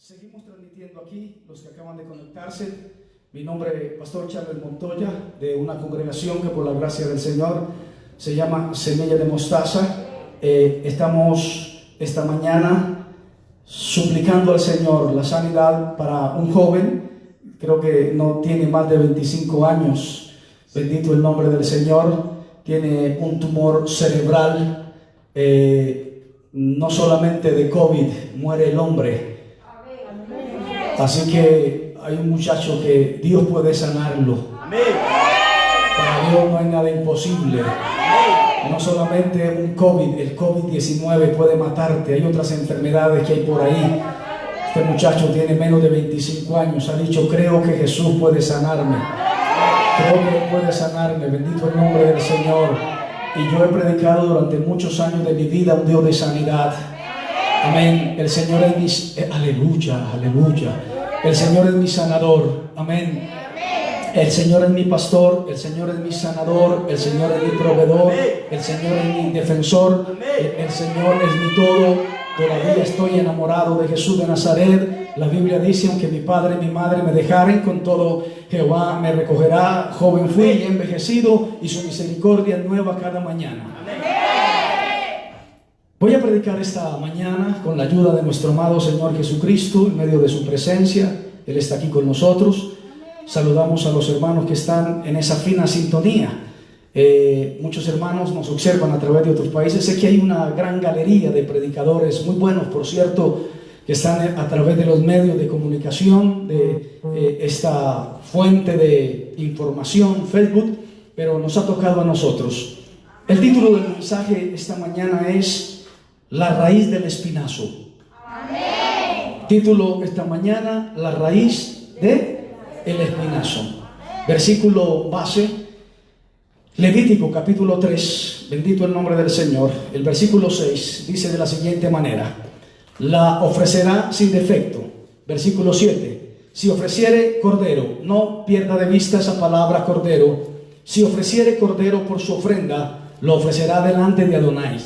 Seguimos transmitiendo aquí, los que acaban de conectarse. Mi nombre es Pastor Charles Montoya, de una congregación que por la gracia del Señor se llama Semilla de Mostaza. Estamos esta mañana suplicando al Señor la sanidad para un joven, creo que no tiene más de 25 años, bendito el nombre del Señor, tiene un tumor cerebral, no solamente de COVID, muere el hombre. Así que hay un muchacho que Dios puede sanarlo. Para Dios no hay nada imposible. No solamente un COVID, el COVID-19 puede matarte, hay otras enfermedades que hay por ahí. Este muchacho tiene menos de 25 años, ha dicho, creo que Jesús puede sanarme. Creo que Él puede sanarme, bendito el nombre del Señor. Y yo he predicado durante muchos años de mi vida un Dios de sanidad. Amén. El Señor es mi... aleluya, aleluya. El Señor es mi sanador. Amén. El Señor es mi pastor, el Señor es mi sanador, el Señor es mi proveedor, el Señor es mi defensor, el Señor es mi todo. Todavía estoy enamorado de Jesús de Nazaret. La Biblia dice, aunque mi padre y mi madre me dejaren, con todo Jehová me recogerá. Joven fui y envejecido, y su misericordia es nueva cada mañana. Voy a predicar esta mañana con la ayuda de nuestro amado Señor Jesucristo, en medio de su presencia. Él está aquí con nosotros. Saludamos a los hermanos que están en esa fina sintonía. Muchos hermanos nos observan a través de otros países. Sé que hay una gran galería de predicadores muy buenos, por cierto, que están a través de los medios de comunicación, de esta fuente de información, Facebook, pero nos ha tocado a nosotros. El título del mensaje esta mañana es La raíz del espinazo. Amén. Título esta mañana, La raíz del espinazo. Versículo base, Levítico capítulo 3, bendito el nombre del Señor. El versículo 6 dice de la siguiente manera: la ofrecerá sin defecto. Versículo 7, si ofreciere cordero, no pierda de vista esa palabra cordero. Si ofreciere cordero por su ofrenda, lo ofrecerá delante de Adonai,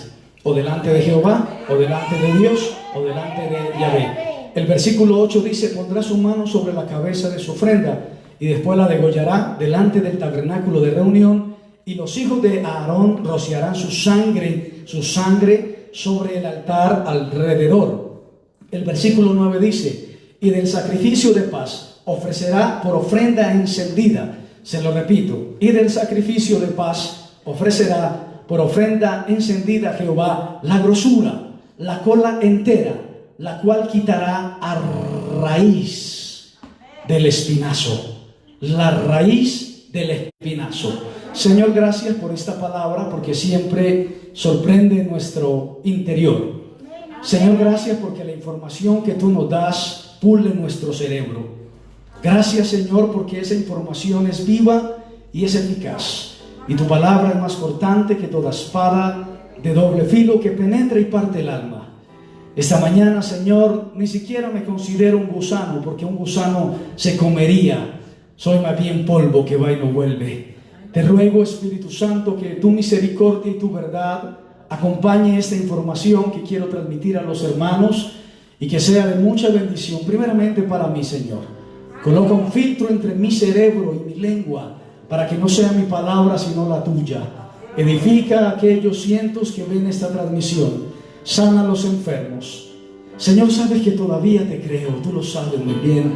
o delante de Jehová, o delante de Dios, o delante de Yahvé. El versículo 8 dice, pondrá su mano sobre la cabeza de su ofrenda, y después la degollará delante del tabernáculo de reunión, y los hijos de Aarón rociarán su sangre sobre el altar alrededor. El versículo 9 dice, y del sacrificio de paz ofrecerá por ofrenda encendida. Se lo repito, y del sacrificio de paz ofrecerá por ofrenda encendida a Jehová la grosura, la cola entera, la cual quitará a raíz del espinazo. La raíz del espinazo. Señor, gracias por esta palabra, porque siempre sorprende nuestro interior. Señor, gracias porque la información que tú nos das pule nuestro cerebro. Gracias, Señor, porque esa información es viva y es eficaz. Y tu palabra es más cortante que toda espada de doble filo, que penetra y parte el alma. Esta mañana, Señor, ni siquiera me considero un gusano, porque un gusano se comería. Soy más bien polvo que va y no vuelve. Te ruego, Espíritu Santo, que tu misericordia y tu verdad acompañe esta información que quiero transmitir a los hermanos, y que sea de mucha bendición, primeramente para mí, Señor. Coloca un filtro entre mi cerebro y mi lengua, para que no sea mi palabra sino la tuya. Edifica a aquellos cientos que ven esta transmisión. Sana a los enfermos. Señor, sabes que todavía te creo, tú lo sabes muy bien.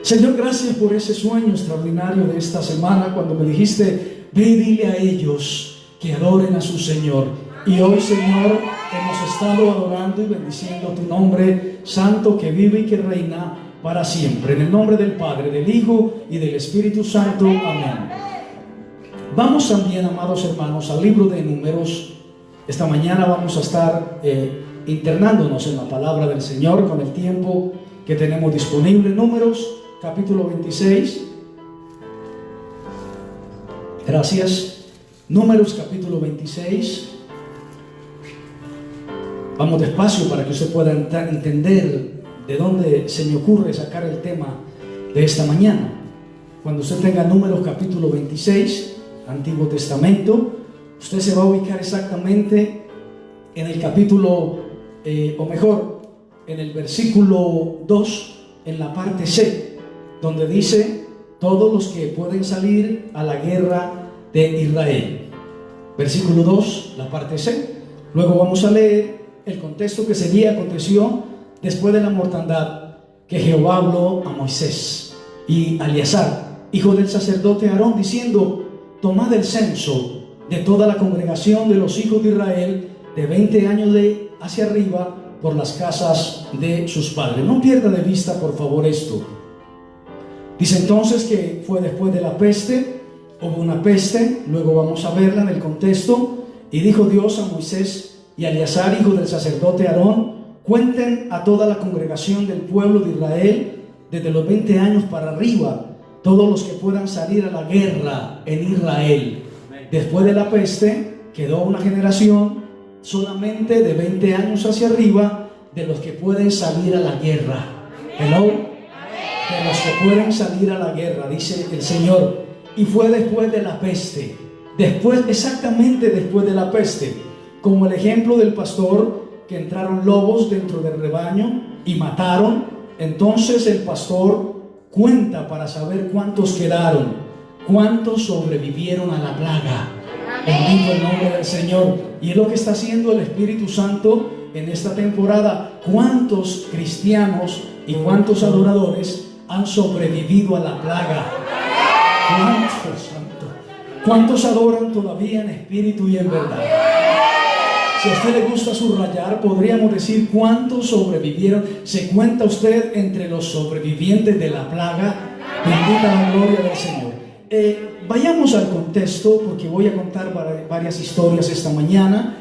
Señor, gracias por ese sueño extraordinario de esta semana, cuando me dijiste, ve y dile a ellos que adoren a su Señor. Y hoy, Señor, hemos estado adorando y bendiciendo tu nombre santo, que vive y que reina para siempre. En el nombre del Padre, del Hijo y del Espíritu Santo. Amén. Vamos también, amados hermanos, al libro de Números. Esta mañana vamos a estar internándonos en la palabra del Señor con el tiempo que tenemos disponible. Números capítulo 26. Gracias. Números capítulo 26. Vamos despacio para que usted pueda entender de dónde se me ocurre sacar el tema de esta mañana. Cuando usted tenga Números capítulo 26, Antiguo Testamento, usted se va a ubicar exactamente en el capítulo, o mejor, en el versículo 2, en la parte C, donde dice: todos los que pueden salir a la guerra de Israel. Versículo 2, la parte C. Luego vamos a leer el contexto que aconteció después de la mortandad, que Jehová habló a Moisés y a Eleazar, hijo del sacerdote Aarón, diciendo: tomad el censo de toda la congregación de los hijos de Israel de 20 años de hacia arriba, por las casas de sus padres. No pierda de vista, por favor, esto. Dice entonces que fue después de la peste, hubo una peste, luego vamos a verla en el contexto. Y dijo Dios a Moisés y a Eleazar, hijo del sacerdote Aarón: cuenten a toda la congregación del pueblo de Israel desde los 20 años para arriba, todos los que puedan salir a la guerra en Israel. Después de la peste quedó una generación solamente de 20 años hacia arriba, de los que pueden salir a la guerra. Hello. De los que pueden salir a la guerra, dice el Señor. Y fue después de la peste, exactamente después de la peste, como el ejemplo del pastor, que entraron lobos dentro del rebaño y mataron. Entonces el pastor cuenta para saber cuántos quedaron, cuántos sobrevivieron a la plaga. Bendito el nombre del Señor. Y es lo que está haciendo el Espíritu Santo en esta temporada. ¿Cuántos cristianos y cuántos adoradores han sobrevivido a la plaga? ¿Cuántos, santo? ¿Cuántos adoran todavía en espíritu y en verdad? Si a usted le gusta subrayar, podríamos decir: ¿cuántos sobrevivieron? ¿Se cuenta usted entre los sobrevivientes de la plaga? Bendita la gloria del Señor. Vayamos al contexto, porque voy a contar varias historias esta mañana.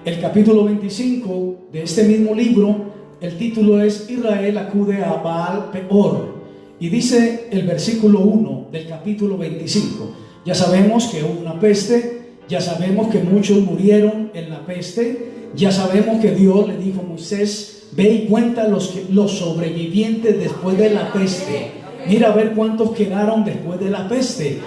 El capítulo 25 de este mismo libro, el título es: Israel acude a Baal Peor. Y dice el versículo 1 del capítulo 25. Ya sabemos que hubo una peste, ya sabemos que muchos murieron en la peste, ya sabemos que Dios le dijo a Moisés: ve y cuenta los sobrevivientes después de la peste. Mira a ver cuántos quedaron después de la peste.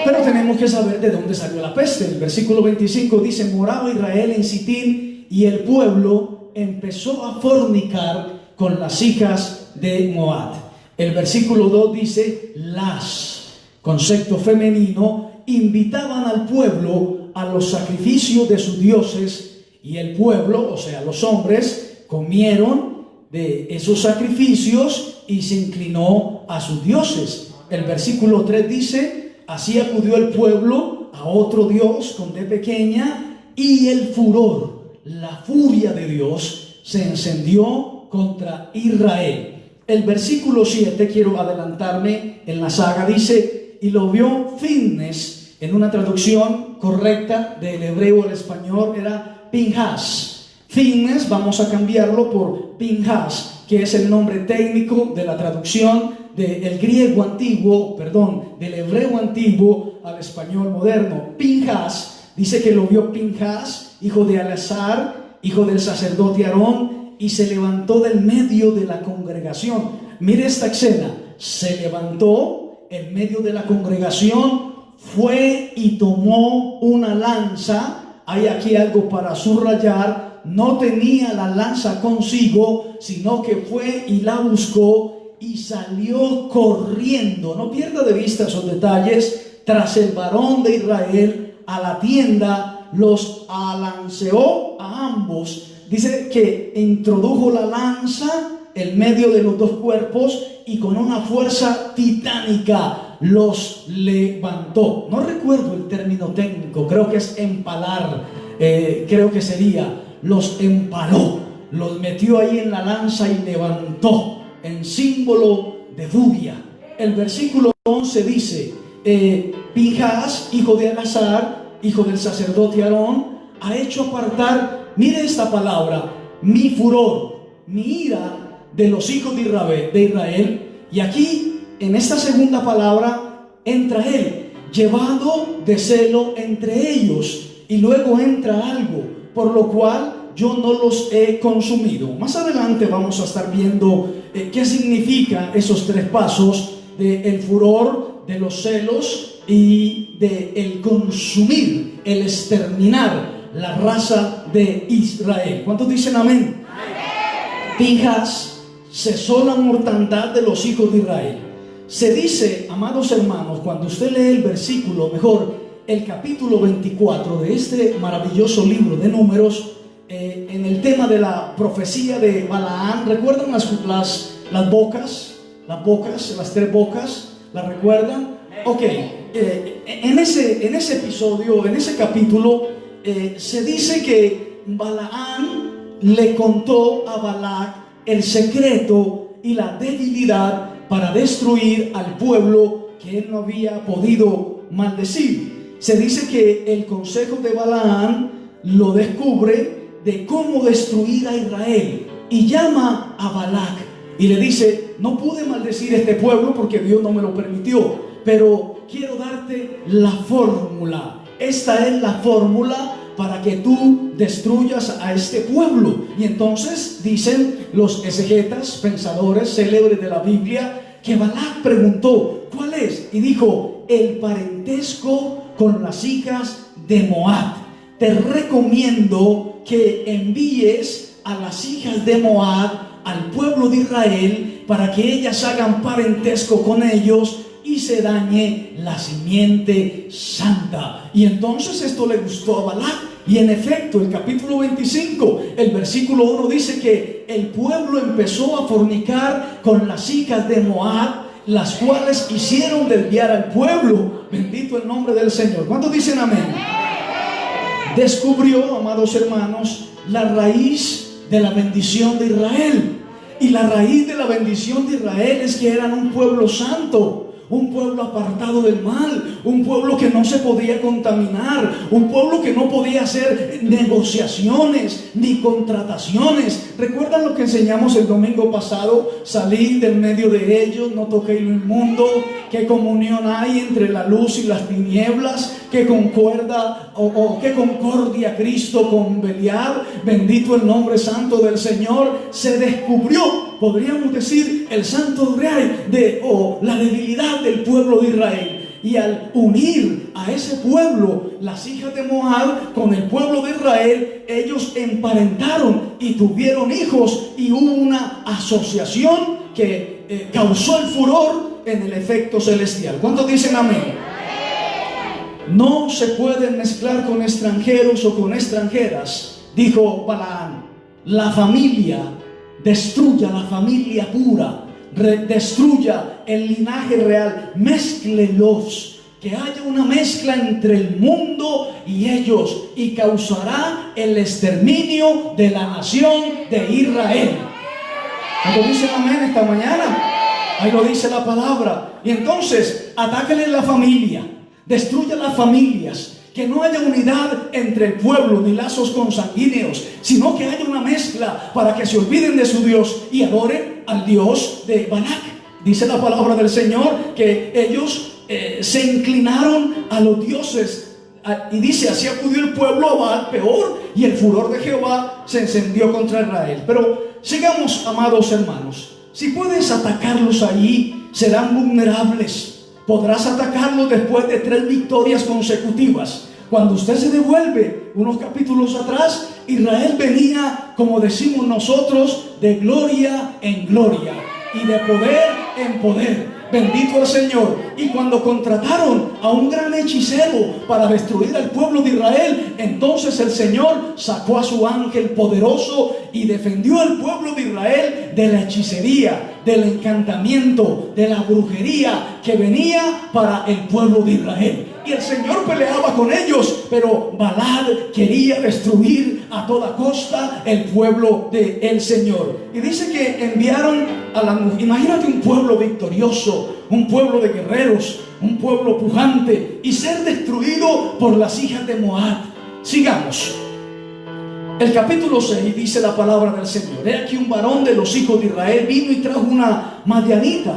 Pero tenemos que saber de dónde salió la peste. El versículo 25 dice: moraba Israel en Sitín, y el pueblo empezó a fornicar con las hijas de Moab. El versículo 2 dice: las, concepto femenino, invitaban al pueblo a los sacrificios de sus dioses, y el pueblo, o sea los hombres, comieron de esos sacrificios y se inclinó a sus dioses. El versículo 3 dice: así acudió el pueblo a otro dios con D pequeña, y el furor, la furia de Dios, se encendió contra Israel. El versículo 7, quiero adelantarme en la saga, dice: y lo vio Finnes. En una traducción correcta del hebreo al español era Pinhas. Finnes vamos a cambiarlo por Pinhas, que es el nombre técnico de la traducción del griego antiguo, del hebreo antiguo al español moderno. Pinhas, dice que lo vio Pinhas, hijo de Eleazar, hijo del sacerdote Aarón, y se levantó del medio de la congregación. Mire esta escena: se levantó en medio de la congregación, fue y tomó una lanza. Hay aquí algo para subrayar: no tenía la lanza consigo, sino que fue y la buscó y salió corriendo. No pierda de vista esos detalles. Tras el varón de Israel a la tienda, los alanceó a ambos. Dice que introdujo la lanza en medio de los dos cuerpos y con una fuerza titánica los levantó. No recuerdo el término técnico, creo que es empalar, creo que sería, los empaló, los metió ahí en la lanza y levantó en símbolo de furia. El versículo 11 dice: Pinhas, hijo de Eleazar, hijo del sacerdote Aarón, ha hecho apartar, mire esta palabra, mi furor, mi ira de los hijos de Israel. Y aquí, en esta segunda palabra, entra él, llevado de celo entre ellos. Y luego entra algo, por lo cual yo no los he consumido. Más adelante vamos a estar viendo qué significa esos tres pasos del furor, de los celos y de el consumir, el exterminar la raza de Israel. ¿Cuántos dicen amén? Pinjas cesó la mortandad de los hijos de Israel. Se dice, amados hermanos, cuando usted lee el versículo, mejor, el capítulo 24 de este maravilloso libro de Números, en el tema de la profecía de Balaán, ¿recuerdan las bocas? Las tres bocas, ¿las recuerdan? Ok, en ese episodio, en ese capítulo, se dice que Balaán le contó a Balac el secreto y la debilidad para destruir al pueblo que él no había podido maldecir. Se dice que el consejo de Balaam lo descubre de cómo destruir a Israel y llama a Balac y le dice: no pude maldecir a este pueblo porque Dios no me lo permitió, pero quiero darte la fórmula. Esta es la fórmula para que tú destruyas a este pueblo. Y entonces dicen los exegetas, pensadores célebres de la Biblia, que Balac preguntó: ¿cuál es? Y dijo: el parentesco con las hijas de Moab. Te recomiendo que envíes a las hijas de Moab al pueblo de Israel para que ellas hagan parentesco con ellos y se dañe la simiente santa. Y entonces esto le gustó a Balac. Y en efecto, el capítulo 25, el versículo 1 dice que el pueblo empezó a fornicar con las hijas de Moab, las cuales hicieron desviar al pueblo. Bendito el nombre del Señor. ¿Cuántos dicen amén? Descubrió, amados hermanos, la raíz de la bendición de Israel. Y la raíz de la bendición de Israel es que eran un pueblo santo, un pueblo apartado del mal, un pueblo que no se podía contaminar, un pueblo que no podía hacer negociaciones ni contrataciones. ¿Recuerdan lo que enseñamos el domingo pasado? Salid del medio de ellos, no toquéis lo inmundo. ¿Qué comunión hay entre la luz y las tinieblas? ¿Qué concuerda qué concordia Cristo con Belial? Bendito el nombre santo del Señor. Se descubrió, podríamos decir, el santo real la debilidad del pueblo de Israel. Y al unir a ese pueblo, las hijas de Moab, con el pueblo de Israel, ellos emparentaron y tuvieron hijos, y hubo una asociación que causó el furor en el efecto celestial. ¿Cuántos dicen amén? No se pueden mezclar con extranjeros o con extranjeras, dijo Balaam. La familia, destruya la familia pura, destruya el linaje real, mézclelos, que haya una mezcla entre el mundo y ellos, y causará el exterminio de la nación de Israel. ¿Lo dicen amén esta mañana? Ahí lo dice la palabra. Y entonces, atáquenle la familia, destruya las familias, que no haya unidad entre el pueblo ni lazos consanguíneos, sino que haya una mezcla para que se olviden de su Dios y adoren al Dios de Balac. Dice la palabra del Señor que ellos se inclinaron a los dioses, y dice: así acudió el pueblo a Baal peor, y el furor de Jehová se encendió contra Israel. Pero sigamos, amados hermanos. Si puedes atacarlos allí, serán vulnerables. Podrás atacarlos después de 3 victorias consecutivas. Cuando usted se devuelve unos capítulos atrás, Israel venía, como decimos nosotros, de gloria en gloria y de poder en poder. Bendito el Señor. Y cuando contrataron a un gran hechicero para destruir al pueblo de Israel, entonces el Señor sacó a su ángel poderoso y defendió al pueblo de Israel de la hechicería, del encantamiento, de la brujería que venía para el pueblo de Israel. Y el Señor peleaba con ellos, pero Balaam quería destruir a toda costa el pueblo del Señor. Y dice que enviaron a la mujer. Imagínate un pueblo victorioso, un pueblo de guerreros, un pueblo pujante, y ser destruido por las hijas de Moab. Sigamos. El capítulo 6 dice la palabra del Señor: he aquí un varón de los hijos de Israel vino y trajo una madianita,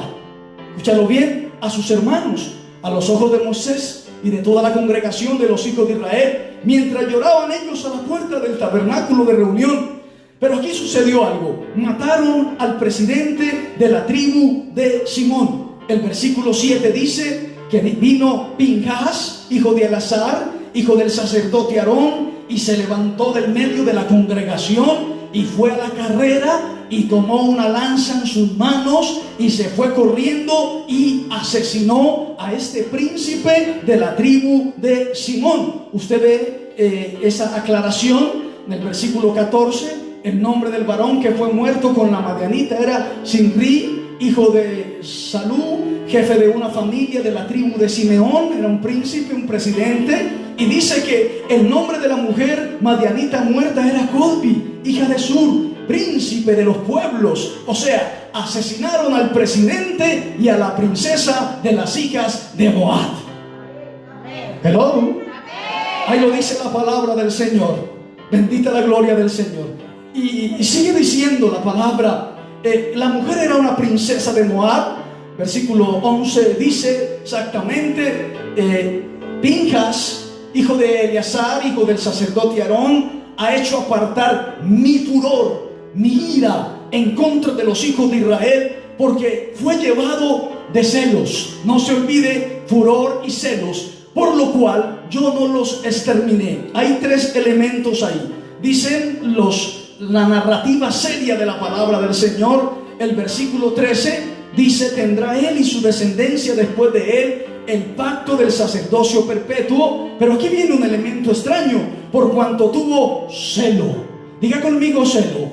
escúchalo bien, a sus hermanos, a los ojos de Moisés y de toda la congregación de los hijos de Israel, mientras lloraban ellos a la puerta del tabernáculo de reunión. Pero aquí sucedió algo: mataron al presidente de la tribu de Simón. El versículo 7 dice que vino Pinjas, hijo de Elazar, hijo del sacerdote Aarón, y se levantó del medio de la congregación y fue a la carrera y tomó una lanza en sus manos y se fue corriendo y asesinó a este príncipe de la tribu de Simón. Usted ve esa aclaración en el versículo 14. El nombre del varón que fue muerto con la madianita era Simri, hijo de Salú, jefe de una familia de la tribu de Simeón. Era un príncipe, un presidente. Y dice que el nombre de la mujer madianita muerta era Codbi, hija de Sur, príncipe de los pueblos. O sea, asesinaron al presidente y a la princesa de las hijas de Moab. Hello. Ahí lo dice la palabra del Señor. Bendita la gloria del Señor. Y sigue diciendo la palabra, la mujer era una princesa de Moab. Versículo 11 dice exactamente, Pinjas, hijo de Eleazar, hijo del sacerdote Aarón, ha hecho apartar mi furor, mi ira en contra de los hijos de Israel, porque fue llevado de celos. No se olvide, furor y celos, por lo cual yo no los exterminé. Hay tres elementos ahí. Dicen la narrativa seria de la palabra del Señor. El versículo 13 dice: tendrá él y su descendencia después de él el pacto del sacerdocio perpetuo. Pero aquí viene un elemento extraño: por cuanto tuvo celo. Diga conmigo, celo.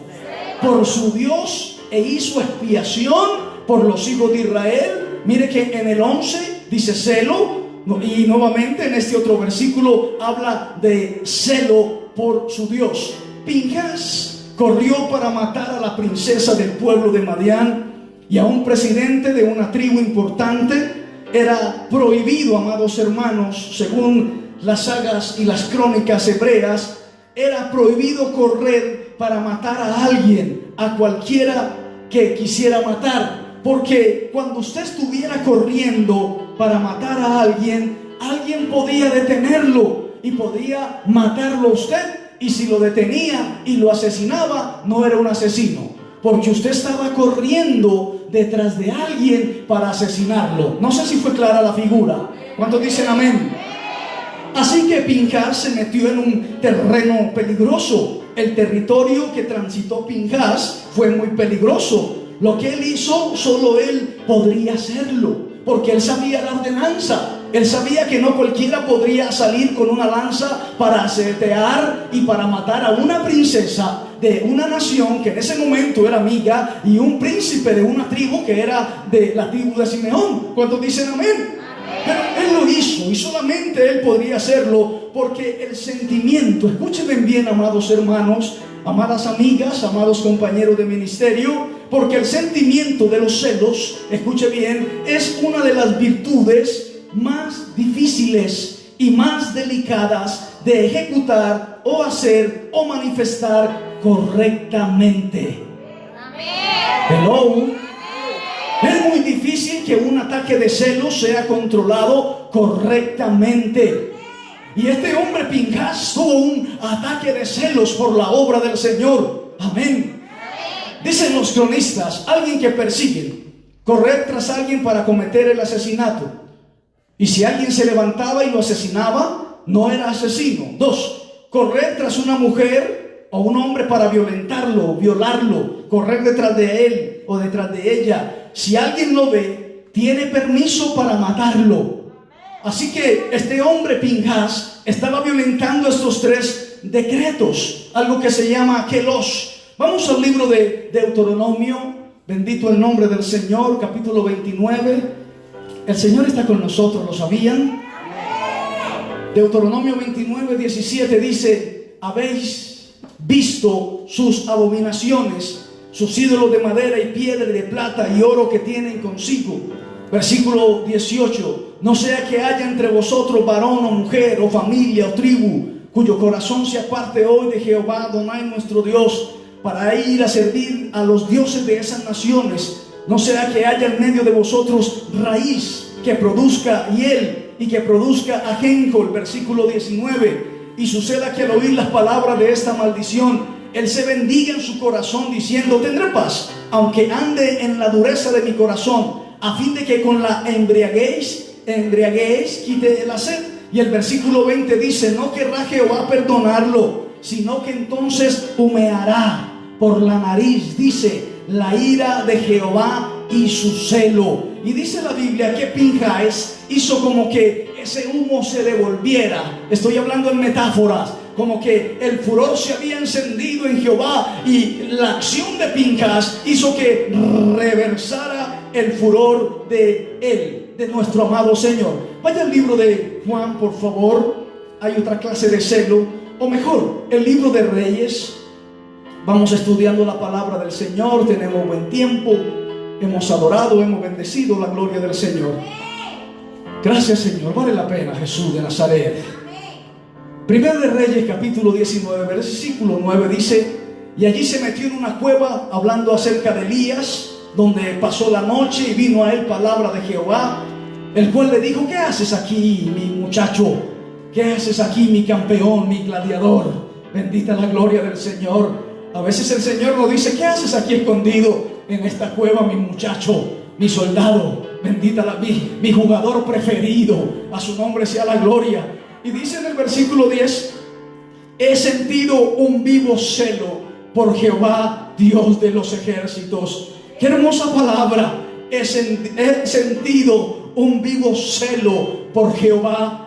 Por su Dios, e hizo expiación por los hijos de Israel. Mire que en el 11 dice celo, y nuevamente en este otro versículo habla de celo por su Dios. Pinjas corrió para matar a la princesa del pueblo de Madián y a un presidente de una tribu importante. Era prohibido, amados hermanos, según las sagas y las crónicas hebreas, era prohibido correr para matar a alguien, a cualquiera que quisiera matar, porque cuando usted estuviera corriendo para matar a alguien, alguien podía detenerlo y podía matarlo a usted. Y si lo detenía y lo asesinaba, no era un asesino, porque usted estaba corriendo detrás de alguien para asesinarlo. No sé si fue clara la figura. ¿Cuántos dicen amén? Así que Pinjas se metió en un terreno peligroso. El territorio que transitó Pinjas fue muy peligroso. Lo que él hizo, solo él podría hacerlo, porque él sabía la ordenanza. Él sabía que no cualquiera podría salir con una lanza para asetear y para matar a una princesa de una nación que en ese momento era amiga, y un príncipe de una tribu que era de la tribu de Simeón. ¿Cuántos dicen amén? Pero él lo hizo, y solamente él podría hacerlo, porque el sentimiento, escúchenme bien, amados hermanos, amadas amigas, amados compañeros de ministerio, porque el sentimiento de los celos, escuche bien, es una de las virtudes más difíciles y más delicadas de ejecutar o hacer o manifestar correctamente. Hello. Es muy difícil que un ataque de celos sea controlado correctamente. Y este hombre Pinjas tuvo un ataque de celos por la obra del Señor. Amén. Dicen los cronistas, alguien que persigue, correr tras alguien para cometer el asesinato. Y si alguien se levantaba y lo asesinaba, no era asesino. 2, correr tras una mujer o un hombre para violentarlo, violarlo, correr detrás de él o detrás de ella. Si alguien lo ve, tiene permiso para matarlo. Así que este hombre Pinjas estaba violentando estos tres decretos, algo que se llama kelos. Vamos al libro de Deuteronomio, bendito el nombre del Señor, capítulo 29. El Señor está con nosotros, ¿lo sabían? Deuteronomio 29, 17 dice: habéis visto sus abominaciones, sus ídolos de madera y piedra y de plata y oro que tienen consigo. Versículo 18: no sea que haya entre vosotros varón o mujer o familia o tribu cuyo corazón se aparte hoy de Jehová Adonai nuestro Dios para ir a servir a los dioses de esas naciones. No sea que haya en medio de vosotros raíz que produzca hiel y que produzca ajenjo. El versículo 19: y suceda que al oír las palabras de esta maldición, él se bendiga en su corazón diciendo: tendré paz, aunque ande en la dureza de mi corazón, a fin de que con la embriaguez quite la sed. Y el versículo 20 dice: no querrá Jehová perdonarlo, sino que entonces humeará por la nariz, dice, la ira de Jehová y su celo. Y dice la Biblia que Pinhas hizo como que ese humo se devolviera. Estoy hablando en metáforas, como que el furor se había encendido en Jehová, y la acción de Pinhas hizo que reversara el furor de él, de nuestro amado Señor. Vaya al libro de Juan, por favor. Hay otra clase de celo, o mejor, el libro de Reyes. Vamos estudiando la palabra del Señor, tenemos buen tiempo, hemos adorado, hemos bendecido la gloria del Señor. Gracias, Señor, vale la pena, Jesús de Nazaret. Primero de Reyes, capítulo 19, versículo 9 dice: y allí se metió en una cueva, hablando acerca de Elías, donde pasó la noche, y vino a él palabra de Jehová, el cual le dijo: ¿qué haces aquí, mi muchacho? ¿Qué haces aquí, mi campeón, mi gladiador? Bendita la gloria del Señor. A veces el Señor nos dice: ¿qué haces aquí escondido en esta cueva, mi muchacho, mi soldado? Bendita mi jugador preferido. A su nombre sea la gloria. Y dice en el versículo 10: he sentido un vivo celo por Jehová, Dios de los ejércitos. Qué hermosa palabra. He sentido un vivo celo por Jehová.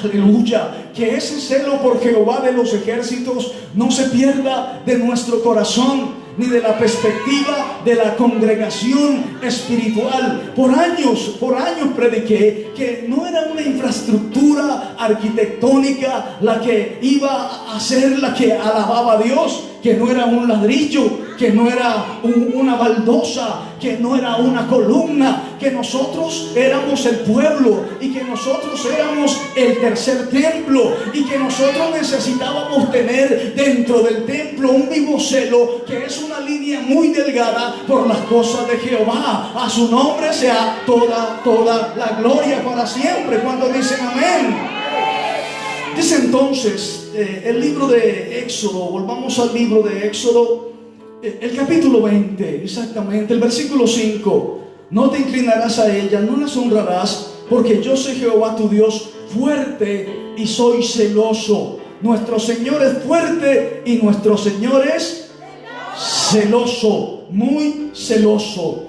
Aleluya, que ese celo por Jehová de los ejércitos no se pierda de nuestro corazón, ni de la perspectiva de la congregación espiritual. Por años prediqué que no era una infraestructura arquitectónica la que iba a ser la que alababa a Dios, que no era un ladrillo, que no era una baldosa, que no era una columna, que nosotros éramos el pueblo, y que nosotros éramos el tercer templo, y que nosotros necesitábamos tener dentro del templo un vivo celo, que es una línea muy delgada por las cosas de Jehová. A su nombre sea toda la gloria para siempre. Cuando dicen amén. Dice entonces el libro de Éxodo, volvamos al libro de Éxodo, el capítulo 20, exactamente, el versículo 5. No te inclinarás a ella, no las honrarás, porque yo soy Jehová tu Dios, fuerte y soy celoso. Nuestro Señor es fuerte y nuestro Señor es celoso, muy celoso.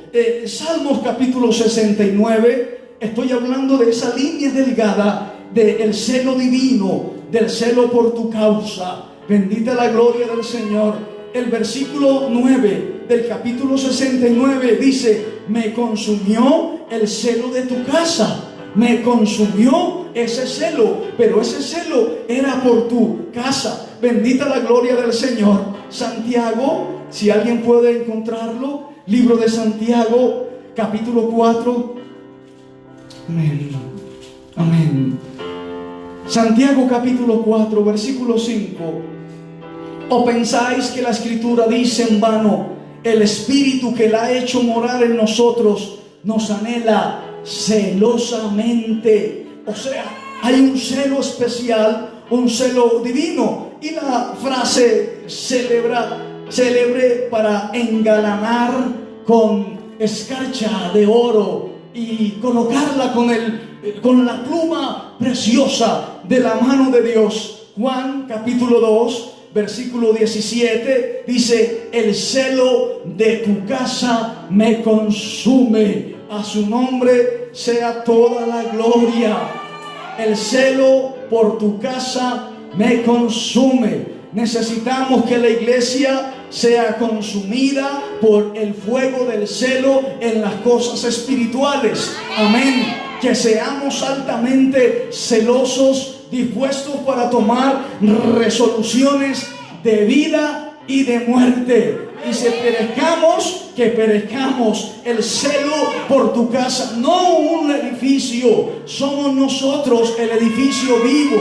Salmos capítulo 69, estoy hablando de esa línea delgada del celo divino, del celo por tu causa. Bendita la gloria del Señor. El versículo 9 del capítulo 69 dice: me consumió el celo de tu casa. Me consumió ese celo, pero ese celo era por tu casa. Bendita la gloria del Señor. Santiago, si alguien puede encontrarlo, libro de Santiago, capítulo 4. Amén. Amén. Santiago capítulo 4, versículo 5. ¿O pensáis que la Escritura dice en vano: el Espíritu que la ha hecho morar en nosotros nos anhela celosamente? O sea, hay un celo especial, un celo divino. Y la frase célebre para engalanar con escarcha de oro y colocarla con la pluma preciosa de la mano de Dios. Juan capítulo 2 versículo 17 dice: el celo de tu casa me consume. A su nombre sea toda la gloria. El celo por tu casa me consume. Necesitamos que la iglesia sea consumida por el fuego del celo en las cosas espirituales. Amén. Que seamos altamente celosos, dispuestos para tomar resoluciones de vida y de muerte. Y si perezcamos, que perezcamos. El celo por tu casa, no un edificio. Somos nosotros el edificio vivo,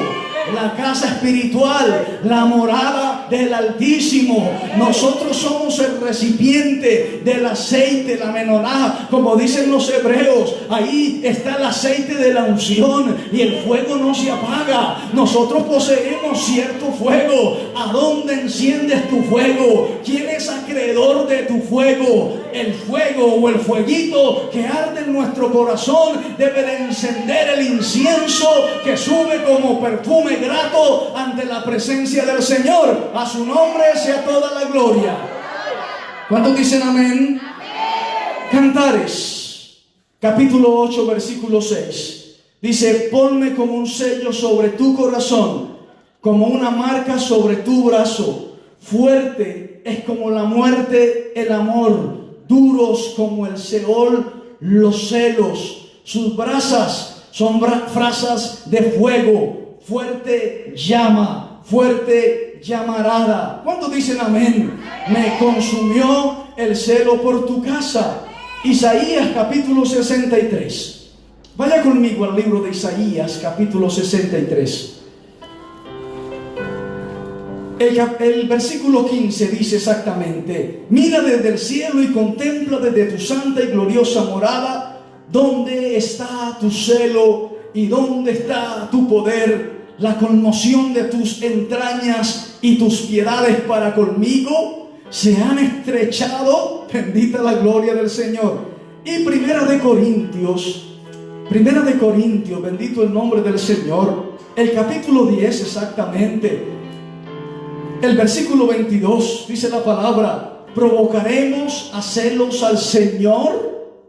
la casa espiritual, la morada del Altísimo. Nosotros somos el recipiente del aceite, la menorá, como dicen los hebreos. Ahí está el aceite de la unción y el fuego no se apaga. Nosotros poseemos cierto fuego. ¿A dónde enciendes tu fuego? ¿Quién es acreedor de tu fuego? El fuego o el fueguito que arde en nuestro corazón debe de encender el incienso que sube como perfume grato ante la presencia del Señor. A su nombre sea toda la gloria. ¿Cuántos dicen amén? Cantares, capítulo 8, versículo 6. Dice: ponme como un sello sobre tu corazón, como una marca sobre tu brazo. Fuerte es como la muerte el amor, duros como el Seol los celos. Sus brasas son brasas de fuego. Fuerte llama, fuerte llamarada. ¿Cuántos dicen amén? Me consumió el celo por tu casa. Isaías capítulo 63. Vaya conmigo al libro de Isaías capítulo 63. El versículo 15 dice exactamente: mira desde el cielo y contempla desde tu santa y gloriosa morada, ¿dónde está tu celo y dónde está tu poder? La conmoción de tus entrañas y tus piedades para conmigo se han estrechado. Bendita la gloria del Señor. Y Primera de Corintios, bendito el nombre del Señor, el capítulo 10 exactamente, el versículo 22, dice la palabra: provocaremos a celos al Señor,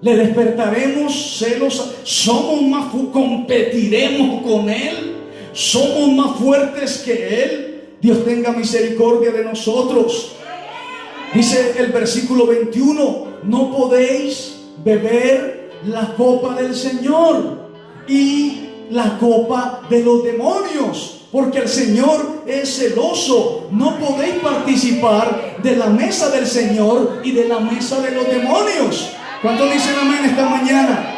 le despertaremos celos, competiremos con Él, somos más fuertes que Él. Dios tenga misericordia de nosotros. Dice el versículo 21: no podéis beber la copa del Señor y la copa de los demonios, porque el Señor es celoso. No podéis participar de la mesa del Señor y de la mesa de los demonios. ¿Cuántos dicen amén esta mañana?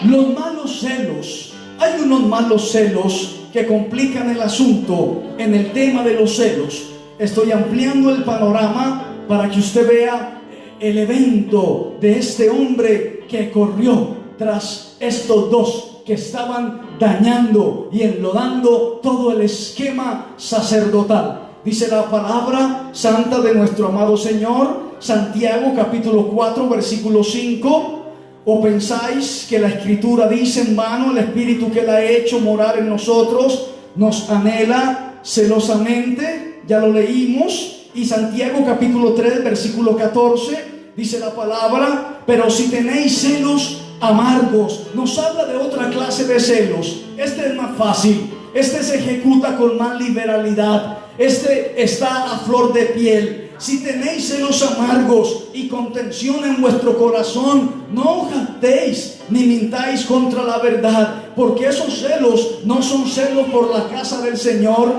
Los malos celos. Hay unos malos celos que complican el asunto en el tema de los celos. Estoy ampliando el panorama para que usted vea el evento de este hombre que corrió tras estos dos que estaban dañando y enlodando todo el esquema sacerdotal. Dice la palabra santa de nuestro amado Señor, Santiago capítulo 4 versículo 5: ¿o pensáis que la Escritura dice en vano? El Espíritu que la ha hecho morar en nosotros nos anhela celosamente. Ya lo leímos. Y Santiago capítulo 3 versículo 14 dice la palabra: pero si tenéis celos amargos. Nos habla de otra clase de celos. Este es más fácil, este se ejecuta con más liberalidad, este está a flor de piel. Si tenéis celos amargos y contención en vuestro corazón, no jactéis ni mintáis contra la verdad, porque esos celos no son celos por la casa del Señor.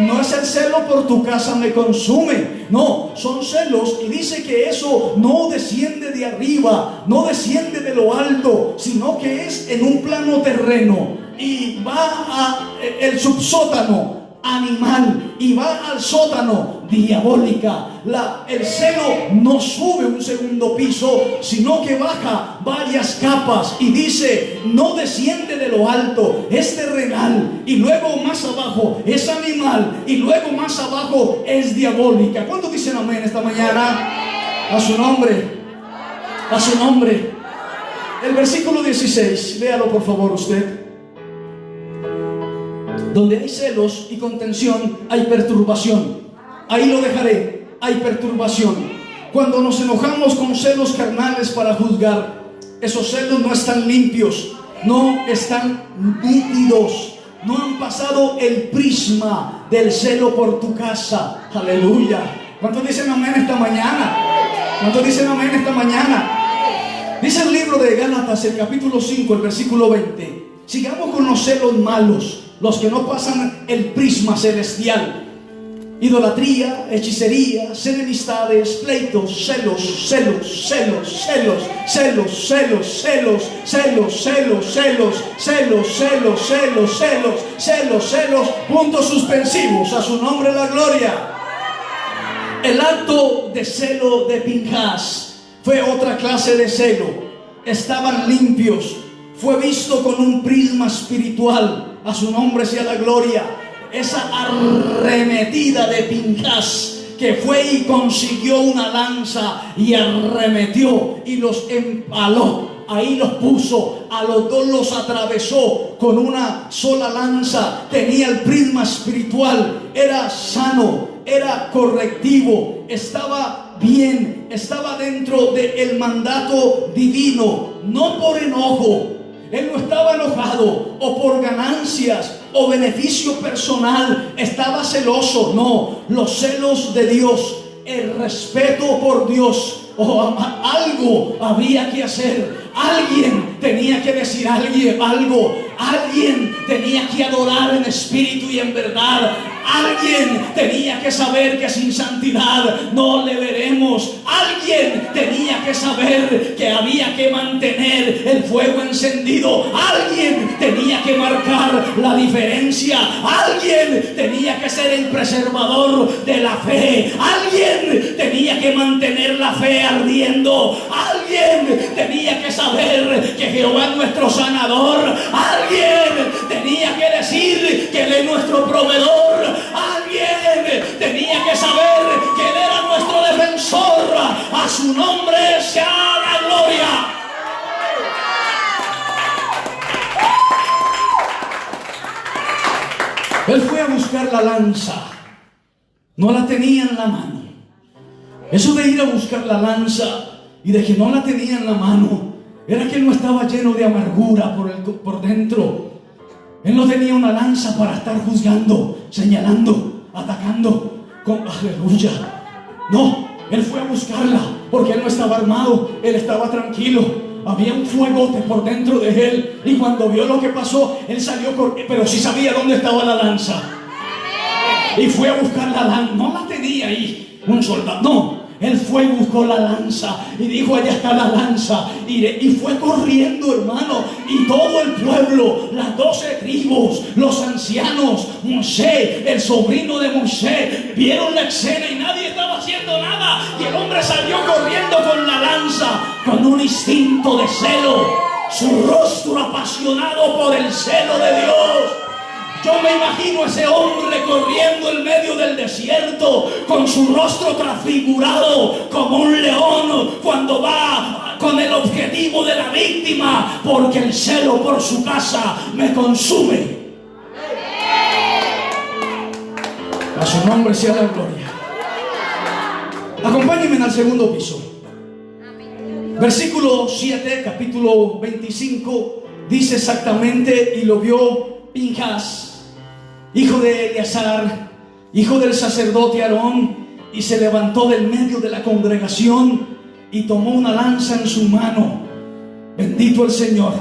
No es el celo por tu casa me consume. No, son celos, y dice que eso no desciende de arriba, no desciende de lo alto, sino que es en un plano terreno y va a el subsótano animal y va al sótano diabólica. El celo no sube un segundo piso, sino que baja varias capas, y dice: no desciende de lo alto, es terrenal, y luego más abajo es animal, y luego más abajo es diabólica. ¿Cuántos dicen amén esta mañana? A su nombre, a su nombre. El versículo 16, léalo por favor usted. Donde hay celos y contención hay perturbación. Ahí lo dejaré, hay perturbación. Cuando nos enojamos con celos carnales para juzgar, esos celos no están limpios, no están nítidos, no han pasado el prisma del celo por tu casa. Aleluya. ¿Cuántos dicen amén esta mañana? ¿Cuántos dicen amén esta mañana? Dice el libro de Gálatas, el capítulo 5, el versículo 20: sigamos con los celos malos, los que no pasan el prisma celestial. Idolatría, hechicería, enemistades, pleitos, celos, celos, celos, celos, celos, celos, celos, celos, celos, celos, celos, celos, celos, celos, celos, celos, puntos suspensivos. A su nombre la gloria. El acto de celo de Pinjas fue otra clase de celo. Estaban limpios, fue visto con un prisma espiritual. A su nombre sea la gloria. Esa arremetida de Pinjas, que fue y consiguió una lanza y arremetió y los empaló, ahí los puso, a los dos los atravesó con una sola lanza. Tenía el prisma espiritual, era sano, era correctivo, estaba bien, estaba dentro del mandato divino, no por enojo. Él no estaba enojado o por ganancias o beneficio personal, estaba celoso. No, los celos de Dios, el respeto por Dios. Algo había que hacer. Alguien tenía que decir algo. Alguien tenía que adorar en espíritu y en verdad. Alguien tenía que saber que sin santidad no le veremos. Alguien tenía que saber que había que mantener el fuego encendido. Alguien tenía que marcar la diferencia. Alguien tenía que ser el preservador de la fe. Alguien tenía que mantener la fe ardiendo. Alguien tenía que saber que Jehová es nuestro sanador. Alguien tenía que decir que Él es nuestro proveedor. Alguien tenía que saber que Él era nuestro defensor. A su nombre sea la gloria. Él fue a buscar la lanza. No la tenía en la mano. Eso de ir a buscar la lanza y de que no la tenía en la mano, era que él no estaba lleno de amargura por dentro. Él no tenía una lanza para estar juzgando, señalando, atacando. Aleluya. No, él fue a buscarla porque él no estaba armado, él estaba tranquilo. Había un fuegote por dentro de él. Y cuando vio lo que pasó, él salió pero sí sabía dónde estaba la lanza. Y fue a buscar la lanza. No la tenía ahí un soldado, no. Él fue y buscó la lanza y dijo: allá está la lanza. Y fue corriendo, hermano. Y todo el pueblo, las 12 tribus, los ancianos, Moisés, el sobrino de Moisés, vieron la escena y nadie estaba haciendo nada. Y el hombre salió corriendo con la lanza, con un instinto de celo, su rostro apasionado por el celo de Dios. Yo me imagino a ese hombre corriendo en medio del desierto con su rostro transfigurado como un león cuando va con el objetivo de la víctima, porque el celo por su casa me consume. A su nombre sea la gloria. Acompáñenme al segundo piso. Versículo 7, capítulo 25, dice exactamente: y lo vio Pinjas, hijo de Eleazar, hijo del sacerdote Aarón, y se levantó del medio de la congregación y tomó una lanza en su mano. Bendito el Señor.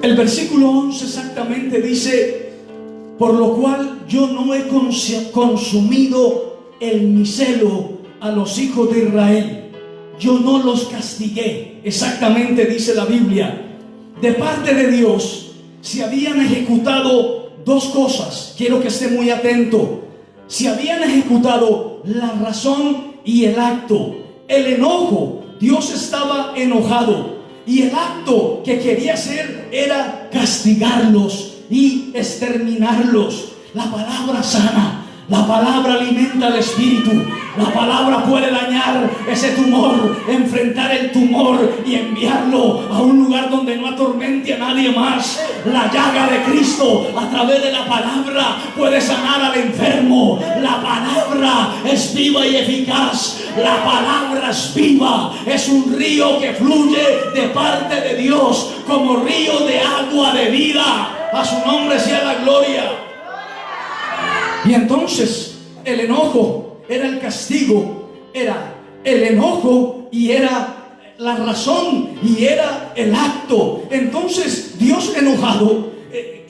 El versículo 11 exactamente dice: por lo cual yo no he consumido mi celo a los hijos de Israel, yo no los castigué. Exactamente dice la Biblia. De parte de Dios se habían ejecutado dos cosas. Quiero que esté muy atento. Se habían ejecutado la razón y el acto. El enojo, Dios estaba enojado, y el acto que quería hacer era castigarlos y exterminarlos. La palabra sana, la palabra alimenta el espíritu. La palabra puede dañar ese tumor, enfrentar el tumor y enviarlo a un lugar donde no atormente a nadie más. La llaga de Cristo a través de la palabra puede sanar al enfermo. La palabra es viva y eficaz. La palabra es viva. Es un río que fluye de parte de Dios como río de agua de vida. A su nombre sea la gloria. Y entonces el enojo era el castigo, era el enojo y era la razón y era el acto. Entonces Dios enojado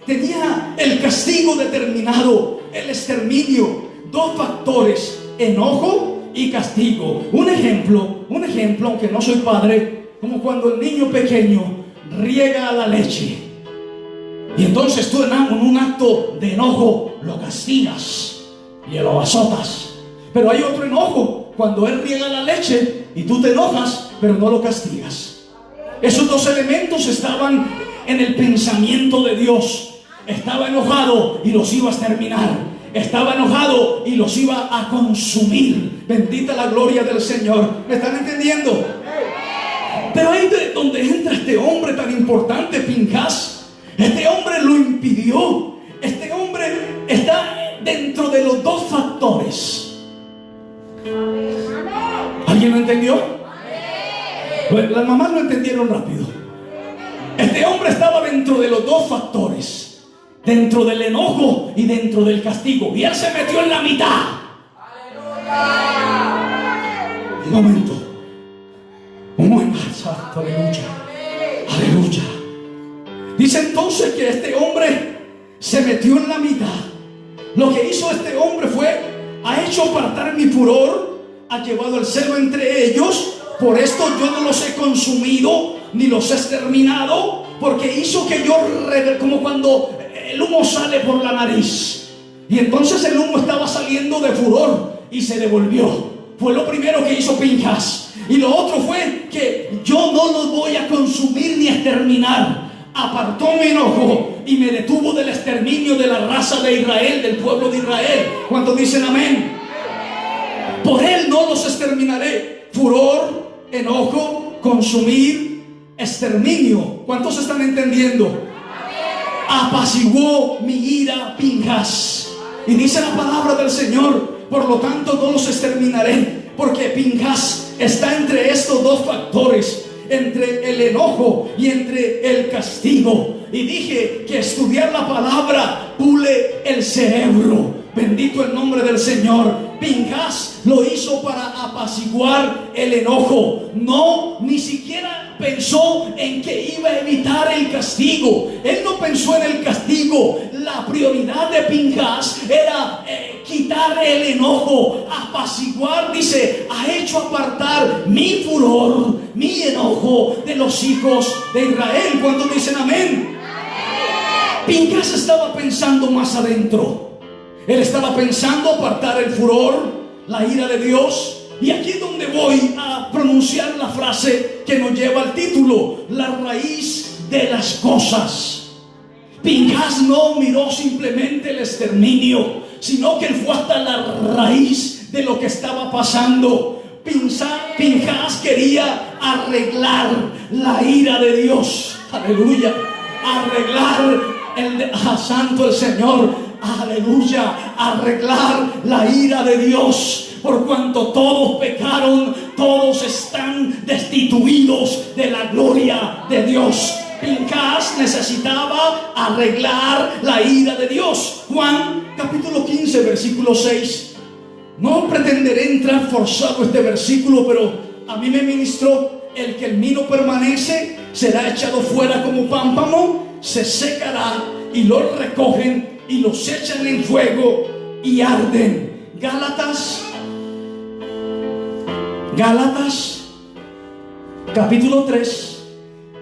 tenía el castigo determinado, el exterminio. Dos factores: enojo y castigo. Un ejemplo, aunque no soy padre, como cuando el niño pequeño riega la leche. Y entonces tú, en un acto de enojo, lo castigas y lo azotas. Pero hay otro enojo, cuando él riega la leche y tú te enojas, pero no lo castigas. Esos dos elementos estaban en el pensamiento de Dios. Estaba enojado y los iba a exterminar. Estaba enojado y los iba a consumir. Bendita la gloria del Señor. ¿Me están entendiendo? Pero ahí es donde entra este hombre tan importante, Pinjas. Este hombre lo impidió. Este hombre está dentro de los dos factores. entendió? Bueno, las mamás lo entendieron rápido. Este hombre estaba dentro de los dos factores, dentro del enojo y dentro del castigo, y él se metió en la mitad. Un momento, santo, aleluya, aleluya. Dice entonces que este hombre se metió en la mitad. Lo que hizo este hombre fue: ha hecho apartar mi furor, ha llevado el celo entre ellos, por esto yo no los he consumido ni los he exterminado, porque hizo que yo, como cuando el humo sale por la nariz, y entonces el humo estaba saliendo de furor y se devolvió. Fue lo primero que hizo Pinjas. Y lo otro fue que yo no los voy a consumir ni exterminar. Apartó mi enojo y me detuvo del exterminio de la raza de Israel, del pueblo de Israel. ¿Cuántos dicen amén? Por él no los exterminaré. Furor, enojo, consumir, exterminio. ¿Cuántos están entendiendo? Apaciguó mi ira Pinjas. Y dice la palabra del Señor: por lo tanto no los exterminaré, porque Pinjas está entre estos dos factores, entre el enojo y entre el castigo. Y dije que estudiar la palabra pule el cerebro. Bendito el nombre del Señor. Pinjas lo hizo para apaciguar el enojo. No, ni siquiera pensó en que iba a evitar el castigo. Él no pensó en el castigo. La prioridad de Pinjas era quitar el enojo, apaciguar. Dice: ha hecho apartar mi furor, mi enojo de los hijos de Israel. ¿Cuántos dicen amén? Pinjas estaba pensando más adentro. Él estaba pensando apartar el furor, la ira de Dios. Y aquí es donde voy a pronunciar la frase que nos lleva al título: la raíz de las cosas. Pinjas no miró simplemente el exterminio, sino que él fue hasta la raíz de lo que estaba pasando. Pinjas quería arreglar la ira de Dios. Aleluya. Arreglar santo el Señor. Aleluya. Arreglar la ira de Dios. Por cuanto todos pecaron, todos están destituidos de la gloria de Dios. Pinjas necesitaba arreglar la ira de Dios. Juan capítulo 15 versículo 6. No pretenderé entrar forzado este versículo, pero a mí me ministró: el que en mí no permanece será echado fuera como pámpano, se secará, y los recogen y los echan en fuego y arden. Gálatas capítulo 3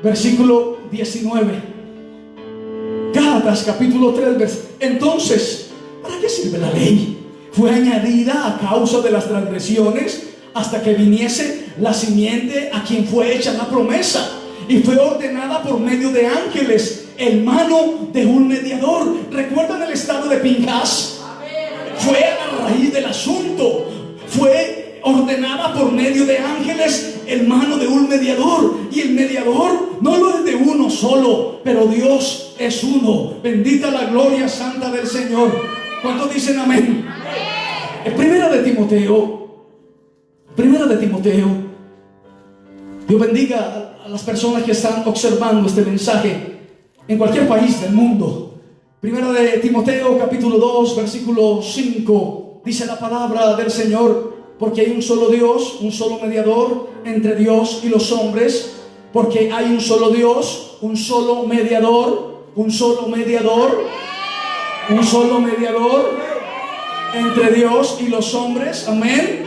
versículo 19. Gálatas capítulo 3 Entonces, ¿para qué sirve la ley? Fue añadida a causa de las transgresiones, hasta que viniese la simiente a quien fue hecha la promesa, y fue ordenada por medio de ángeles, en mano de un mediador. ¿Recuerdan el estado de Pinjas? Fue a la raíz del asunto. Fue ordenada por medio de ángeles, en mano de un mediador. Y el mediador no lo es de uno solo, pero Dios es uno. Bendita la gloria santa del Señor. ¿Cuántos dicen amén? Primera de Timoteo. Dios bendiga a las personas que están observando este mensaje en cualquier país del mundo. Primera de Timoteo capítulo 2 versículo 5. Dice la palabra del Señor: porque hay un solo Dios, un solo mediador entre Dios y los hombres. Porque hay un solo Dios, un solo mediador, un solo mediador entre Dios y los hombres. Amén.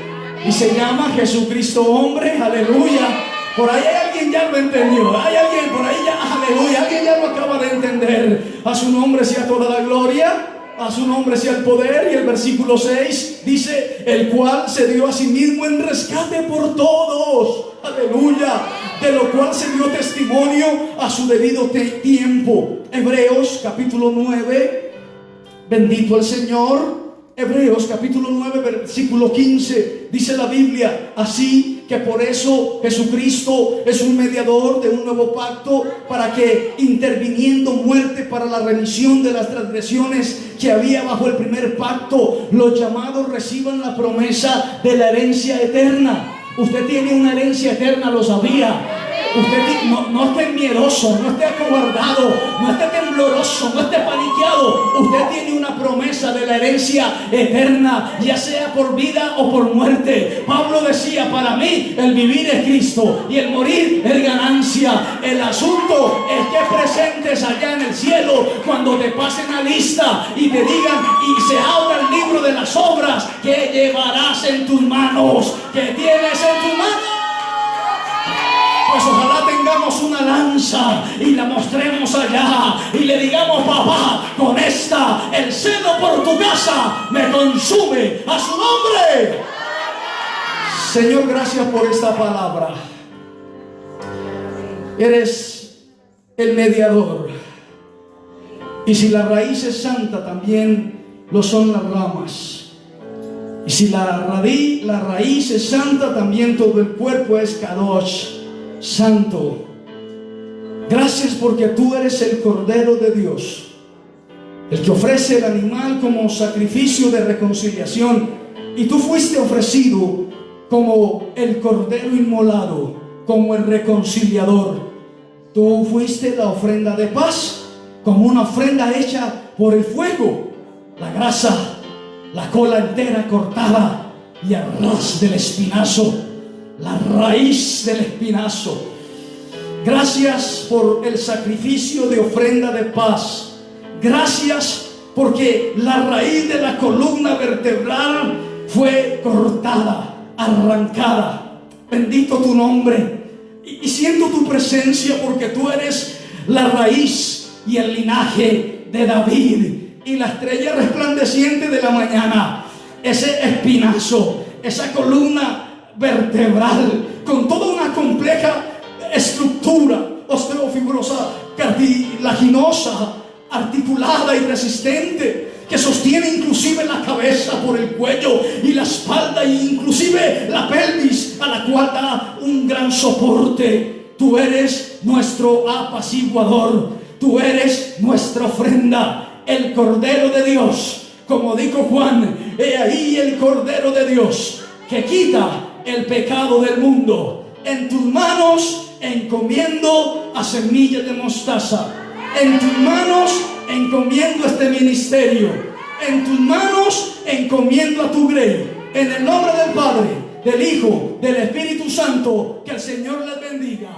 Y se llama Jesucristo hombre. Aleluya. Por ahí hay alguien ya lo entendió. Hay alguien por ahí ya, aleluya, alguien ya lo acaba de entender. A su nombre sea toda la gloria, a su nombre sea el poder. Y el versículo 6 dice: el cual se dio a sí mismo en rescate por todos. Aleluya. De lo cual se dio testimonio a su debido tiempo. Hebreos capítulo 9. Bendito el Señor. Hebreos capítulo 9 versículo 15. Dice la Biblia: así que por eso Jesucristo es un mediador de un nuevo pacto, para que, interviniendo muerte para la remisión de las transgresiones que había bajo el primer pacto, los llamados reciban la promesa de la herencia eterna. Usted tiene una herencia eterna, lo sabía. Usted no esté miedoso, no esté acobardado, no esté tembloroso, no esté paniqueado. Usted tiene una promesa de la herencia eterna, ya sea por vida o por muerte. Pablo decía: para mí el vivir es Cristo y el morir es ganancia. El asunto es que presentes allá en el cielo, cuando te pasen la lista y te digan y se abra el libro de las obras que llevarás en tus manos, que tienes en tus manos. Pues ojalá tengamos una lanza y la mostremos allá y le digamos: papá, con esta el celo por tu casa me consume, a su nombre. Señor, gracias por esta palabra. Eres el mediador, y si la raíz es santa, también lo son las ramas. Y si la raíz es santa, también todo el cuerpo es kadosh, santo. Gracias porque tú eres el Cordero de Dios, el que ofrece el animal como sacrificio de reconciliación, y tú fuiste ofrecido como el Cordero inmolado, como el reconciliador. Tú fuiste la ofrenda de paz, como una ofrenda hecha por el fuego, la grasa, la cola entera cortada y el ras del espinazo, la raíz del espinazo. Gracias por el sacrificio de ofrenda de paz. Gracias porque la raíz de la columna vertebral fue cortada, arrancada. Bendito tu nombre. Y siento tu presencia, porque tú eres la raíz y el linaje de David y la estrella resplandeciente de la mañana. Ese espinazo, esa columna vertebral con toda una compleja estructura osteofibrosa, cartilaginosa, articulada y resistente, que sostiene inclusive la cabeza por el cuello y la espalda, e inclusive la pelvis, a la cual da un gran soporte. Tú eres nuestro apaciguador, tú eres nuestra ofrenda, el Cordero de Dios. Como dijo Juan: he ahí el Cordero de Dios que quita el pecado del mundo. En tus manos encomiendo a Semillas de Mostaza. En tus manos encomiendo este ministerio. En tus manos encomiendo a tu grey. En el nombre del Padre, del Hijo, del Espíritu Santo, que el Señor les bendiga.